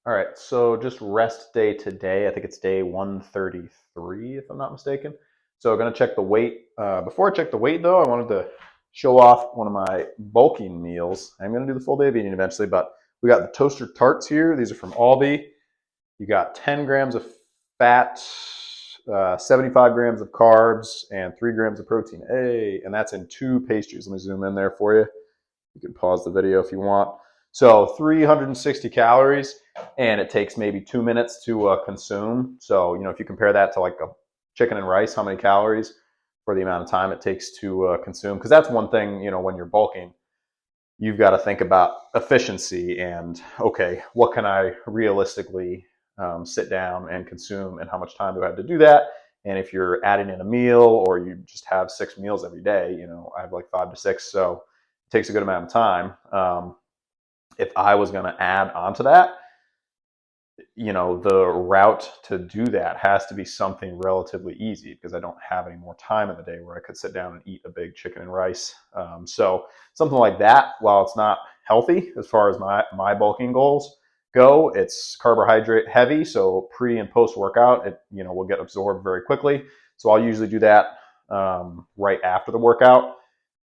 All right, so just rest day today. I think it's day 133, if I'm not mistaken. So I'm gonna check the weight. Before I check the weight, though, I wanted to show off one of my bulking meals. I'm gonna do the full day of eating eventually, but we got the toaster tarts here. These are from Aldi. You got 10 grams of fat, 75 grams of carbs, and 3 grams of protein. Hey, and that's in two pastries. Let me zoom in there for you. You can pause the video if you want. So 360 calories, and it takes maybe 2 minutes to consume. So, if you compare that to like a chicken and rice, how many calories for the amount of time it takes to consume? Because that's one thing, when you're bulking, you've got to think about efficiency and, okay, what can I realistically sit down and consume, and how much time do I have to do that? And if you're adding in a meal, or you just have 6 meals every day, I have like 5 to 6, so it takes a good amount of time. If I was going to add onto that, the route to do that has to be something relatively easy, because I don't have any more time in the day where I could sit down and eat a big chicken and rice. So something like that, while it's not healthy as far as my bulking goals go, it's carbohydrate heavy. So pre and post workout, it will get absorbed very quickly. So I'll usually do that right after the workout,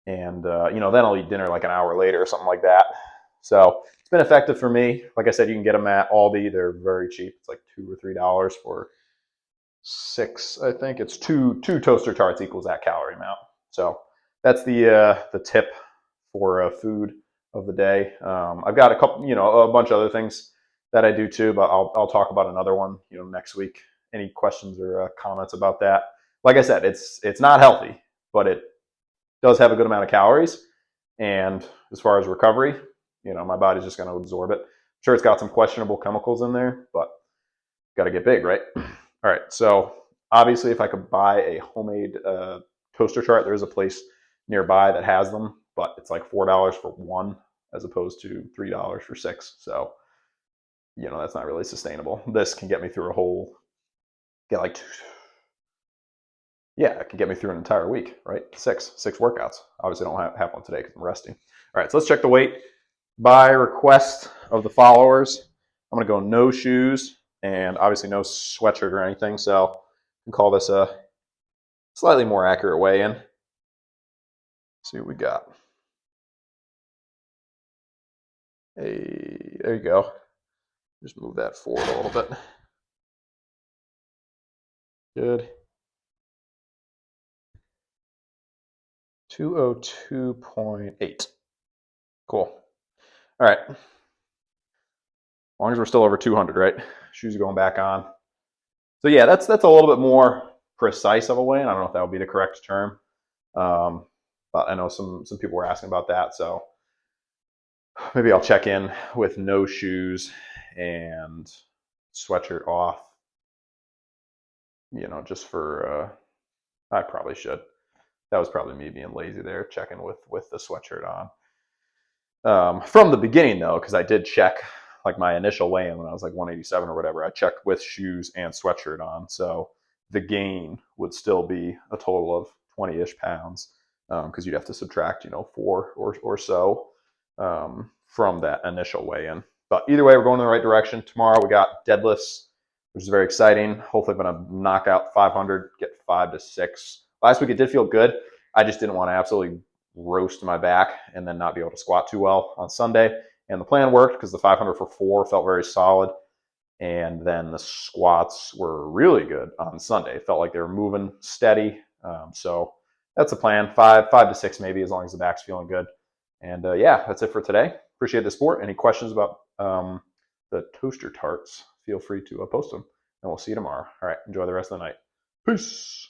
and then I'll eat dinner like an hour later or something like that. So it's been effective for me. Like I said, you can get them at Aldi. They're very cheap. It's like $2 or $3 for 6. I think it's two toaster tarts equals that calorie amount. So that's the tip for food of the day. I've got a couple, a bunch of other things that I do too, but I'll talk about another one, next week. Any questions or comments about that? Like I said, it's not healthy, but it does have a good amount of calories. And as far as recovery, my body's just going to absorb it. Sure, it's got some questionable chemicals in there, but got to get big, right? All right. So obviously, if I could buy a homemade toaster chart, there's a place nearby that has them, but it's like $4 for one as opposed to $3 for 6. So, that's not really sustainable. This can get me through it can get me through an entire week, right? Six workouts. Obviously, I don't have one today because I'm resting. All right, so let's check the weight. By request of the followers, I'm going to go no shoes and obviously no sweatshirt or anything. So I can call this a slightly more accurate weigh-in. See what we got. Hey, there you go. Just move that forward a little bit. Good. 202.8. Cool. All right. As long as we're still over 200, right? Shoes are going back on. So yeah, that's a little bit more precise of a weigh-in. I don't know if that would be the correct term, but I know some people were asking about that. So maybe I'll check in with no shoes and sweatshirt off. Just for I probably should. That was probably me being lazy there, checking with the sweatshirt on. From the beginning though, because I did check like my initial weigh-in when I was like 187 or whatever, I checked with shoes and sweatshirt on. So the gain would still be a total of 20-ish pounds, because you'd have to subtract, 4 or so from that initial weigh-in. But either way, we're going in the right direction. Tomorrow we got deadlifts, which is very exciting. Hopefully I'm going to knock out 500, get 5 to 6. Last week it did feel good. I just didn't want to absolutely roast my back and then not be able to squat too well on Sunday. And the plan worked because the 500 for 4 felt very solid. And then the squats were really good on Sunday. It felt like they were moving steady. So that's the plan. 5 to 6 maybe, as long as the back's feeling good. And yeah, that's it for today. Appreciate the support. Any questions about the toaster tarts, feel free to post them. And we'll see you tomorrow. All right, enjoy the rest of the night. Peace.